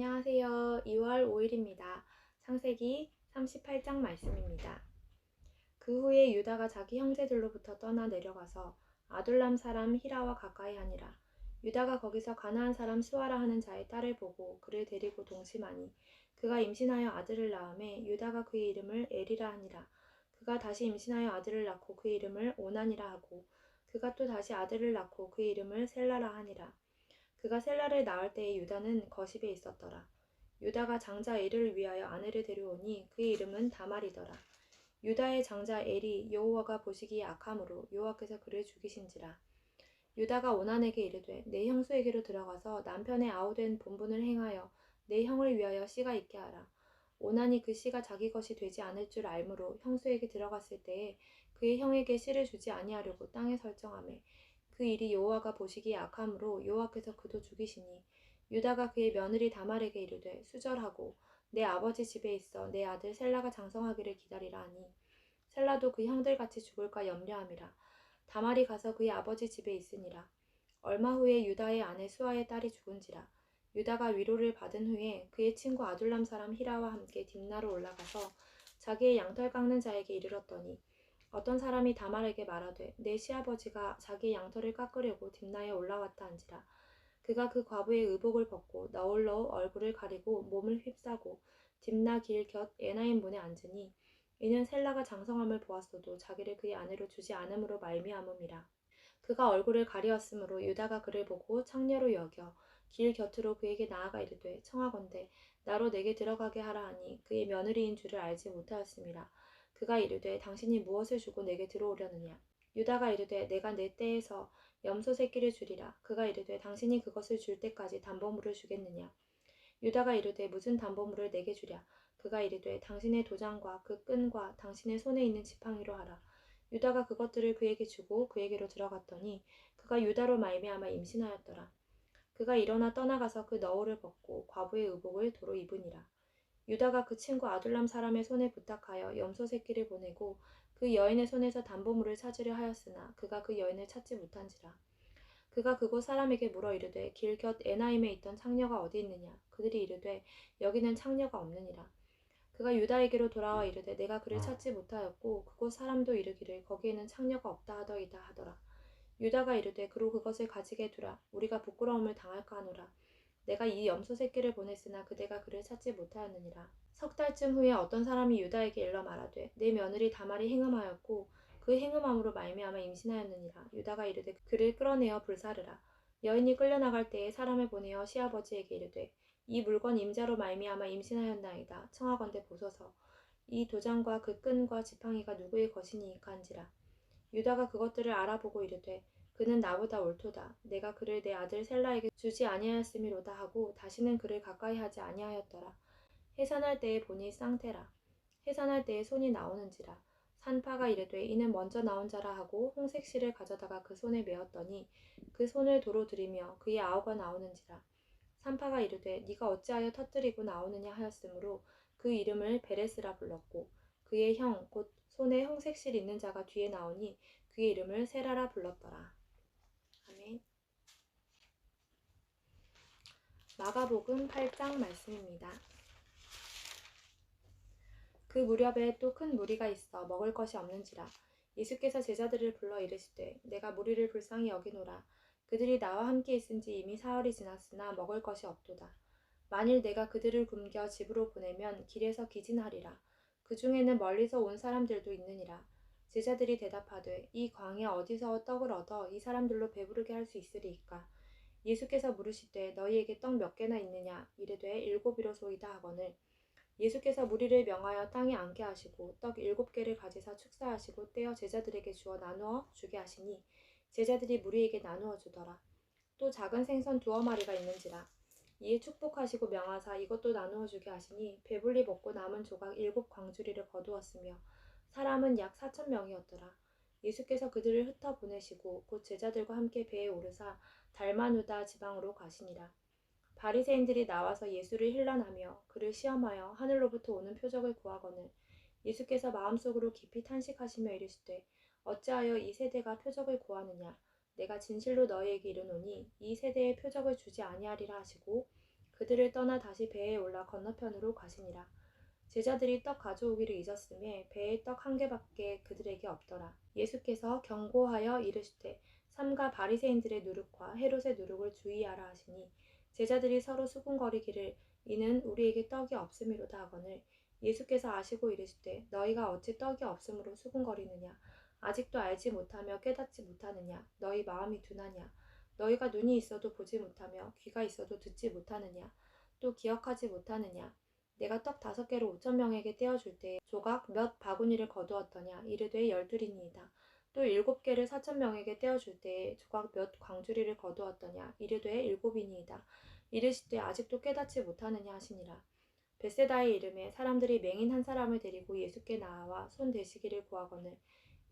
안녕하세요. 2월 5일입니다. 창세기 38장 말씀입니다. 그 후에 유다가 자기 형제들로부터 떠나 내려가서 아둘람 사람 히라와 가까이 하니라. 유다가 거기서 가나안 사람 수아라 하는 자의 딸을 보고 그를 데리고 동침하니 그가 임신하여 아들을 낳음에 유다가 그의 이름을 엘이라 하니라. 그가 다시 임신하여 아들을 낳고 그의 이름을 오난이라 하고 그가 또 다시 아들을 낳고 그의 이름을 셀라라 하니라. 그가 셀라를 낳을 때에 유다는 거십에 있었더라. 유다가 장자 엘을 위하여 아내를 데려오니 그의 이름은 다말이더라. 유다의 장자 엘이 여호와가 보시기에 악함으로 여호와께서 그를 죽이신지라. 유다가 오난에게 이르되 내 형수에게로 들어가서 남편의 아우된 본분을 행하여 내 형을 위하여 씨가 있게 하라. 오난이 그 씨가 자기 것이 되지 않을 줄 알므로 형수에게 들어갔을 때에 그의 형에게 씨를 주지 아니하려고 땅에 설정하매 그 일이 여호와가 보시기에 악함으로 여호와께서 그도 죽이시니 유다가 그의 며느리 다말에게 이르되 수절하고 내 아버지 집에 있어 내 아들 셀라가 장성하기를 기다리라 하니 셀라도 그 형들같이 죽을까 염려함이라. 다말이 가서 그의 아버지 집에 있으니라. 얼마 후에 유다의 아내 수아의 딸이 죽은지라. 유다가 위로를 받은 후에 그의 친구 아둘람 사람 히라와 함께 딥나로 올라가서 자기의 양털 깎는 자에게 이르렀더니 어떤 사람이 다말에게 말하되 내 시아버지가 자기의 양털을 깎으려고 딥나에 올라왔다 한지라. 그가 그 과부의 의복을 벗고 너울로 얼굴을 가리고 몸을 휩싸고 딥나 길 곁 에나임 문에 앉으니 이는 셀라가 장성함을 보았어도 자기를 그의 아내로 주지 않음으로 말미암음이라. 그가 얼굴을 가리었으므로 유다가 그를 보고 창녀로 여겨 길 곁으로 그에게 나아가 이르되 청하건대 나로 내게 들어가게 하라 하니 그의 며느리인 줄을 알지 못하였음이라. 그가 이르되 당신이 무엇을 주고 내게 들어오려느냐. 유다가 이르되 내가 내 떼에서 염소 새끼를 주리라. 그가 이르되 당신이 그것을 줄 때까지 담보물을 주겠느냐. 유다가 이르되 무슨 담보물을 내게 주랴. 그가 이르되 당신의 도장과 그 끈과 당신의 손에 있는 지팡이로 하라. 유다가 그것들을 그에게 주고 그에게로 들어갔더니 그가 유다로 말미암아 임신하였더라. 그가 일어나 떠나가서 그 너울을 벗고 과부의 의복을 도로 입으니라. 유다가 그 친구 아둘람 사람의 손에 부탁하여 염소 새끼를 보내고 그 여인의 손에서 담보물을 찾으려 하였으나 그가 그 여인을 찾지 못한지라. 그가 그곳 사람에게 물어 이르되 길 곁 에나임에 있던 창녀가 어디 있느냐. 그들이 이르되 여기는 창녀가 없느니라. 그가 유다에게로 돌아와 이르되 내가 그를 찾지 못하였고 그곳 사람도 이르기를 거기에는 창녀가 없다 하더이다 하더라. 유다가 이르되 그로 그것을 가지게 두라. 우리가 부끄러움을 당할까 하노라. 내가 이 염소 새끼를 보냈으나 그대가 그를 찾지 못하였느니라. 석 달쯤 후에 어떤 사람이 유다에게 일러 말하되 내 며느리 다말이 행음하였고 그 행음함으로 말미암아 임신하였느니라. 유다가 이르되 그를 끌어내어 불사르라. 여인이 끌려나갈 때에 사람을 보내어 시아버지에게 이르되 이 물건 임자로 말미암아 임신하였나이다. 청하건대 보소서. 이 도장과 그 끈과 지팡이가 누구의 것이니이까 한지라. 유다가 그것들을 알아보고 이르되 그는 나보다 옳도다. 내가 그를 내 아들 셀라에게 주지 아니하였음이로다 하고 다시는 그를 가까이 하지 아니하였더라. 해산할 때에 보니 쌍태라. 해산할 때에 손이 나오는지라. 산파가 이르되 이는 먼저 나온 자라 하고 홍색 실을 가져다가 그 손에 메었더니 그 손을 도로 들이며 그의 아우가 나오는지라. 산파가 이르되 네가 어찌하여 터뜨리고 나오느냐 하였으므로 그 이름을 베레스라 불렀고 그의 형 곧 손에 홍색 실 있는 자가 뒤에 나오니 그의 이름을 세라라 불렀더라. 아멘. 마가복음 8장 말씀입니다. 그 무렵에 또 큰 무리가 있어 먹을 것이 없는지라. 예수께서 제자들을 불러 이르시되 내가 무리를 불쌍히 여기노라. 그들이 나와 함께 있은지 이미 사흘이 지났으나 먹을 것이 없도다. 만일 내가 그들을 굶겨 집으로 보내면 길에서 기진하리라. 그 중에는 멀리서 온 사람들도 있느니라. 제자들이 대답하되 이 광야 어디서 떡을 얻어 이 사람들로 배부르게 할 수 있으리이까. 예수께서 물으시되 너희에게 떡 몇 개나 있느냐. 이르되 7이로소이다 하거늘 예수께서 무리를 명하여 땅에 앉게 하시고 떡 7개를 가지사 축사하시고 떼어 제자들에게 주어 나누어 주게 하시니 제자들이 무리에게 나누어 주더라. 또 작은 생선 2마리가 있는지라. 이에 축복하시고 명하사 이것도 나누어 주게 하시니 배불리 먹고 남은 조각 7광주리를 거두었으며 사람은 약 4,000명이었더라. 예수께서 그들을 흩어 보내시고 곧 제자들과 함께 배에 오르사 달마누다 지방으로 가시니라. 바리새인들이 나와서 예수를 힐난하며 그를 시험하여 하늘로부터 오는 표적을 구하거늘 예수께서 마음속으로 깊이 탄식하시며 이르시되 어찌하여 이 세대가 표적을 구하느냐. 내가 진실로 너희에게 이르노니 이 세대에 표적을 주지 아니하리라 하시고 그들을 떠나 다시 배에 올라 건너편으로 가시니라. 제자들이 떡 가져오기를 잊었음에 배에 떡 한 개밖에 그들에게 없더라. 예수께서 경고하여 이르시되 삼가 바리새인들의 누룩과 헤롯의 누룩을 주의하라 하시니 제자들이 서로 수군거리기를 이는 우리에게 떡이 없음이로다 하거늘 예수께서 아시고 이르시되 너희가 어찌 떡이 없음으로 수군거리느냐 아직도 알지 못하며 깨닫지 못하느냐 너희 마음이 둔하냐 너희가 눈이 있어도 보지 못하며 귀가 있어도 듣지 못하느냐 또 기억하지 못하느냐 내가 떡 5개로 5,000명에게 떼어줄 때에 조각 몇 바구니를 거두었더냐 이르되 12이니이다. 또 7개를 4,000명에게 떼어줄 때에 조각 몇 광주리를 거두었더냐 이르되 7이니이다. 이르시되 아직도 깨닫지 못하느냐 하시니라. 벳세다의 이름에 사람들이 맹인 한 사람을 데리고 예수께 나와 손 대시기를 구하거늘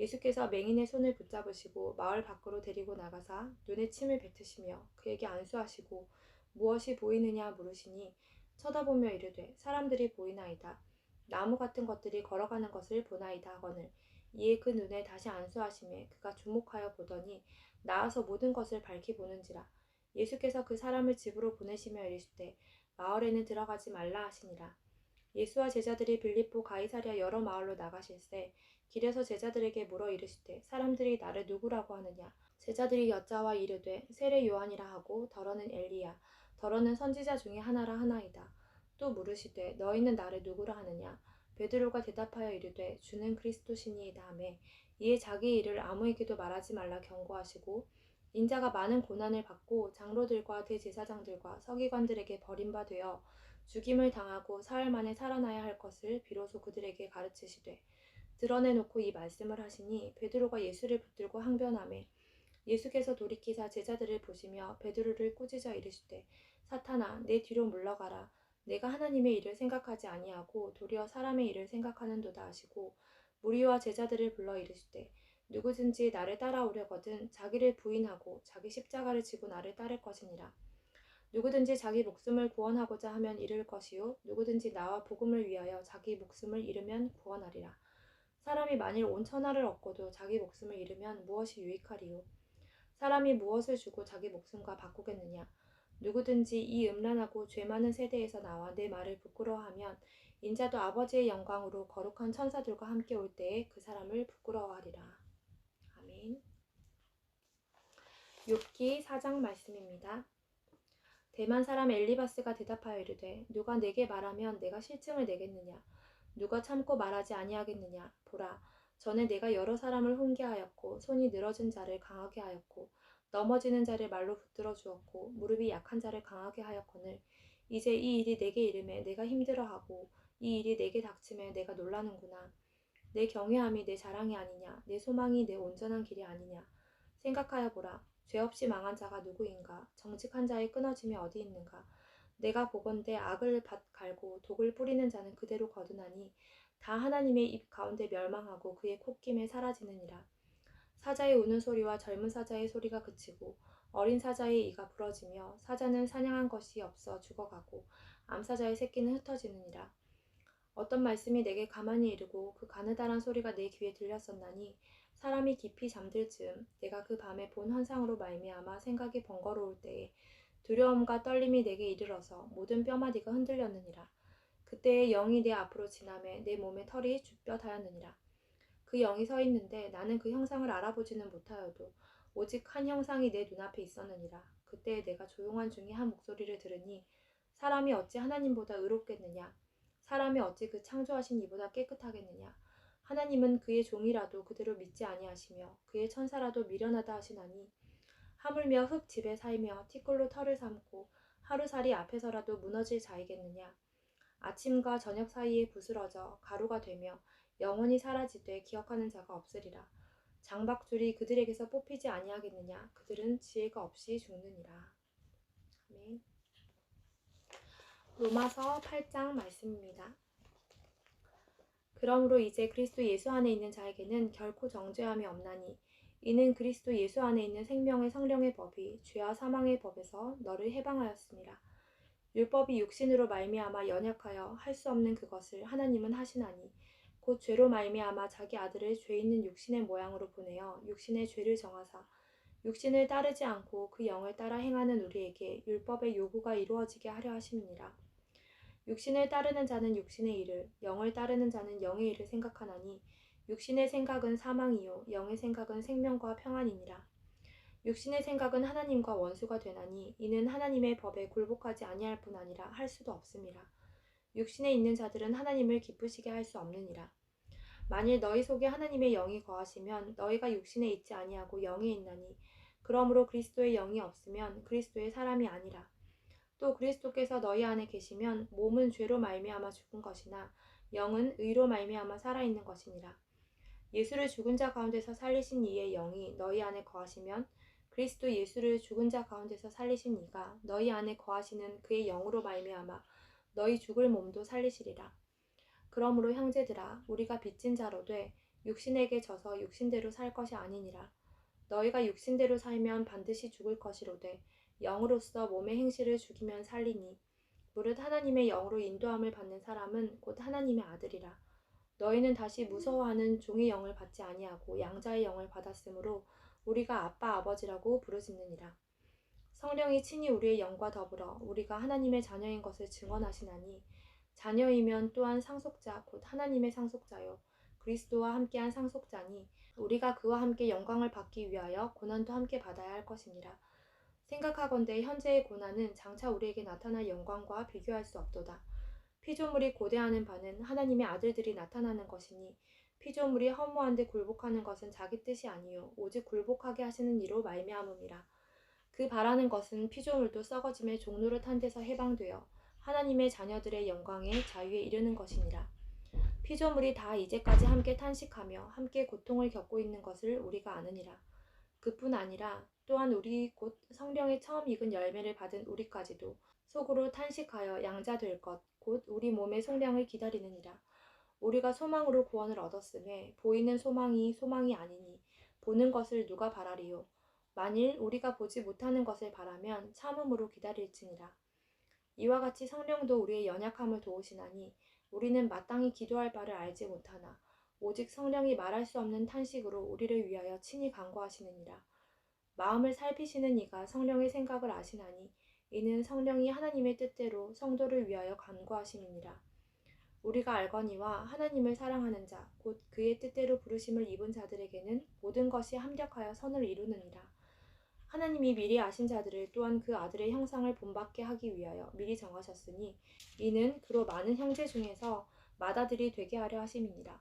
예수께서 맹인의 손을 붙잡으시고 마을 밖으로 데리고 나가사 눈에 침을 뱉으시며 그에게 안수하시고 무엇이 보이느냐 물으시니 쳐다보며 이르되 사람들이 보이나이다. 나무 같은 것들이 걸어가는 것을 보나이다 하거늘 이에 그 눈에 다시 안수하심에 그가 주목하여 보더니 나아서 모든 것을 밝히 보는지라. 예수께서 그 사람을 집으로 보내시며 이르시되 마을에는 들어가지 말라 하시니라. 예수와 제자들이 빌립보 가이사랴 여러 마을로 나가실새 길에서 제자들에게 물어 이르시되 사람들이 나를 누구라고 하느냐. 제자들이 여짜와 이르되 세례 요한이라 하고 더러는 엘리야 더러는 선지자 중에 하나라 하나이다. 또 물으시되 너희는 나를 누구라 하느냐. 베드로가 대답하여 이르되 주는 그리스도시니이다 하매 이에 자기 일을 아무에게도 말하지 말라 경고하시고 인자가 많은 고난을 받고 장로들과 대제사장들과 서기관들에게 버림바 되어 죽임을 당하고 사흘 만에 살아나야 할 것을 비로소 그들에게 가르치시되 드러내놓고 이 말씀을 하시니 베드로가 예수를 붙들고 항변하매 예수께서 돌이키사 제자들을 보시며 베드로를 꾸짖어 이르시되 사탄아 내 뒤로 물러가라. 내가 하나님의 일을 생각하지 아니하고 도리어 사람의 일을 생각하는도다 하시고 무리와 제자들을 불러 이르시되 누구든지 나를 따라오려거든 자기를 부인하고 자기 십자가를 지고 나를 따를 것이니라. 누구든지 자기 목숨을 구원하고자 하면 잃을 것이요 누구든지 나와 복음을 위하여 자기 목숨을 잃으면 구원하리라. 사람이 만일 온 천하를 얻고도 자기 목숨을 잃으면 무엇이 유익하리요. 사람이 무엇을 주고 자기 목숨과 바꾸겠느냐. 누구든지 이 음란하고 죄 많은 세대에서 나와 내 말을 부끄러워하면 인자도 아버지의 영광으로 거룩한 천사들과 함께 올 때에 그 사람을 부끄러워하리라. 아멘. 욥기 4장 말씀입니다. 대만 사람 엘리바스가 대답하여 이르되 누가 내게 말하면 내가 실증을 내겠느냐. 누가 참고 말하지 아니하겠느냐. 보라 전에 내가 여러 사람을 훈계하였고 손이 늘어진 자를 강하게 하였고 넘어지는 자를 말로 붙들어 주었고 무릎이 약한 자를 강하게 하였거늘 이제 이 일이 내게 이름에 내가 힘들어하고 이 일이 내게 닥치며 내가 놀라는구나. 내 경외함이 내 자랑이 아니냐. 내 소망이 내 온전한 길이 아니냐. 생각하여 보라. 죄 없이 망한 자가 누구인가. 정직한 자의 끊어짐이 어디 있는가. 내가 보건대 악을 갈고 독을 뿌리는 자는 그대로 거두나니 다 하나님의 입 가운데 멸망하고 그의 콧김에 사라지느니라. 사자의 우는 소리와 젊은 사자의 소리가 그치고 어린 사자의 이가 부러지며 사자는 사냥한 것이 없어 죽어가고 암사자의 새끼는 흩어지느니라. 어떤 말씀이 내게 가만히 이르고 그 가느다란 소리가 내 귀에 들렸었나니 사람이 깊이 잠들 즈음 내가 그 밤에 본 환상으로 말미암아 생각이 번거로울 때에 두려움과 떨림이 내게 이르러서 모든 뼈마디가 흔들렸느니라. 그때에 영이 내 앞으로 지나매 내 몸의 털이 쭈뼛하였느니라. 그 영이 서 있는데 나는 그 형상을 알아보지는 못하여도 오직 한 형상이 내 눈앞에 있었느니라. 그때에 내가 조용한 중에 한 목소리를 들으니 사람이 어찌 하나님보다 의롭겠느냐. 사람이 어찌 그 창조하신 이보다 깨끗하겠느냐. 하나님은 그의 종이라도 그대로 믿지 아니하시며 그의 천사라도 미련하다 하시나니 하물며 흙 집에 살며 티끌로 털을 삼고 하루살이 앞에서라도 무너질 자이겠느냐. 아침과 저녁 사이에 부스러져 가루가 되며 영원히 사라지되 기억하는 자가 없으리라. 장박줄이 그들에게서 뽑히지 아니하겠느냐. 그들은 지혜가 없이 죽느니라. 아멘. 로마서 8장 말씀입니다. 그러므로 이제 그리스도 예수 안에 있는 자에게는 결코 정죄함이 없나니 이는 그리스도 예수 안에 있는 생명의 성령의 법이 죄와 사망의 법에서 너를 해방하였습니다. 율법이 육신으로 말미암아 연약하여 할 수 없는 그것을 하나님은 하시나니 곧 죄로 말미암아 자기 아들을 죄 있는 육신의 모양으로 보내어 육신의 죄를 정하사 육신을 따르지 않고 그 영을 따라 행하는 우리에게 율법의 요구가 이루어지게 하려 하심이니라. 육신을 따르는 자는 육신의 일을, 영을 따르는 자는 영의 일을 생각하나니 육신의 생각은 사망이요 영의 생각은 생명과 평안이니라. 육신의 생각은 하나님과 원수가 되나니 이는 하나님의 법에 굴복하지 아니할 뿐 아니라 할 수도 없음이라. 육신에 있는 자들은 하나님을 기쁘시게 할 수 없느니라. 만일 너희 속에 하나님의 영이 거하시면 너희가 육신에 있지 아니하고 영에 있나니 그러므로 그리스도의 영이 없으면 그리스도의 사람이 아니라. 또 그리스도께서 너희 안에 계시면 몸은 죄로 말미암아 죽은 것이나 영은 의로 말미암아 살아있는 것이니라. 예수를 죽은 자 가운데서 살리신 이의 영이 너희 안에 거하시면 그리스도 예수를 죽은 자 가운데서 살리신 이가 너희 안에 거하시는 그의 영으로 말미암아 너희 죽을 몸도 살리시리라. 그러므로 형제들아 우리가 빚진 자로 돼 육신에게 져서 육신대로 살 것이 아니니라. 너희가 육신대로 살면 반드시 죽을 것이로되 영으로서 몸의 행실을 죽이면 살리니 무릇 하나님의 영으로 인도함을 받는 사람은 곧 하나님의 아들이라. 너희는 다시 무서워하는 종의 영을 받지 아니하고 양자의 영을 받았으므로 우리가 아빠 아버지라고 부르짖느니라. 성령이 친히 우리의 영과 더불어 우리가 하나님의 자녀인 것을 증언하시나니 자녀이면 또한 상속자 곧 하나님의 상속자요 그리스도와 함께한 상속자니 우리가 그와 함께 영광을 받기 위하여 고난도 함께 받아야 할 것이니라. 생각하건대 현재의 고난은 장차 우리에게 나타날 영광과 비교할 수 없도다. 피조물이 고대하는 바는 하나님의 아들들이 나타나는 것이니 피조물이 허무한 데 굴복하는 것은 자기 뜻이 아니요 오직 굴복하게 하시는 이로 말미암음이라. 그 바라는 것은 피조물도 썩어짐의 종로를 탄 데서 해방되어 하나님의 자녀들의 영광의 자유에 이르는 것이니라. 피조물이 다 이제까지 함께 탄식하며 함께 고통을 겪고 있는 것을 우리가 아느니라. 그뿐 아니라 또한 우리 곧 성령의 처음 익은 열매를 받은 우리까지도 속으로 탄식하여 양자 될 것 곧 우리 몸의 속량을 기다리느니라. 우리가 소망으로 구원을 얻었음에 보이는 소망이 소망이 아니니 보는 것을 누가 바라리요. 만일 우리가 보지 못하는 것을 바라면 참음으로 기다릴지니라. 이와 같이 성령도 우리의 연약함을 도우시나니 우리는 마땅히 기도할 바를 알지 못하나 오직 성령이 말할 수 없는 탄식으로 우리를 위하여 친히 간구하시느니라. 마음을 살피시는 이가 성령의 생각을 아시나니 이는 성령이 하나님의 뜻대로 성도를 위하여 간구하심이니라. 우리가 알거니와 하나님을 사랑하는 자 곧 그의 뜻대로 부르심을 입은 자들에게는 모든 것이 합력하여 선을 이루느니라. 하나님이 미리 아신 자들을 또한 그 아들의 형상을 본받게 하기 위하여 미리 정하셨으니 이는 그로 많은 형제 중에서 맏아들이 되게 하려 하심이니라.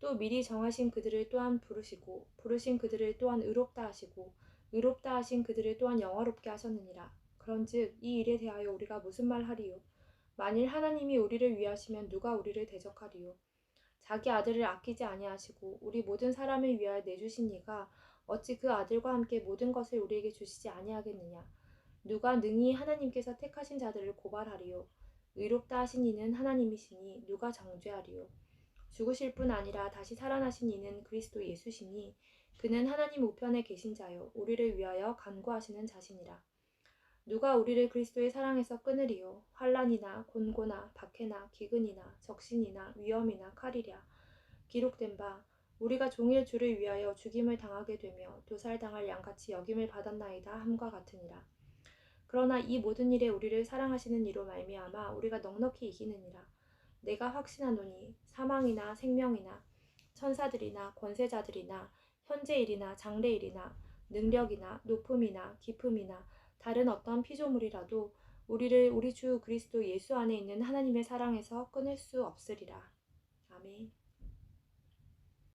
또 미리 정하신 그들을 또한 부르시고 부르신 그들을 또한 의롭다 하시고 의롭다 하신 그들을 또한 영화롭게 하셨느니라. 그런즉 이 일에 대하여 우리가 무슨 말하리요? 만일 하나님이 우리를 위하시면 누가 우리를 대적하리요? 자기 아들을 아끼지 아니하시고 우리 모든 사람을 위하여 내주신 이가 어찌 그 아들과 함께 모든 것을 우리에게 주시지 아니하겠느냐? 누가 능히 하나님께서 택하신 자들을 고발하리요? 의롭다 하신 이는 하나님이시니 누가 정죄하리요? 죽으실 뿐 아니라 다시 살아나신 이는 그리스도 예수시니 그는 하나님 우편에 계신 자요 우리를 위하여 간구하시는 자시니라. 누가 우리를 그리스도의 사랑에서 끊으리요? 환난이나 곤고나 박해나 기근이나 적신이나 위험이나 칼이랴. 기록된 바 우리가 종일 주를 위하여 죽임을 당하게 되며 도살당할 양같이 여김을 받았나이다 함과 같으니라. 그러나 이 모든 일에 우리를 사랑하시는 이로 말미암아 우리가 넉넉히 이기느니라. 내가 확신하노니 사망이나 생명이나 천사들이나 권세자들이나 현재일이나 장래일이나 능력이나 높음이나 깊음이나 다른 어떤 피조물이라도 우리를 우리 주 그리스도 예수 안에 있는 하나님의 사랑에서 끊을 수 없으리라. 아멘.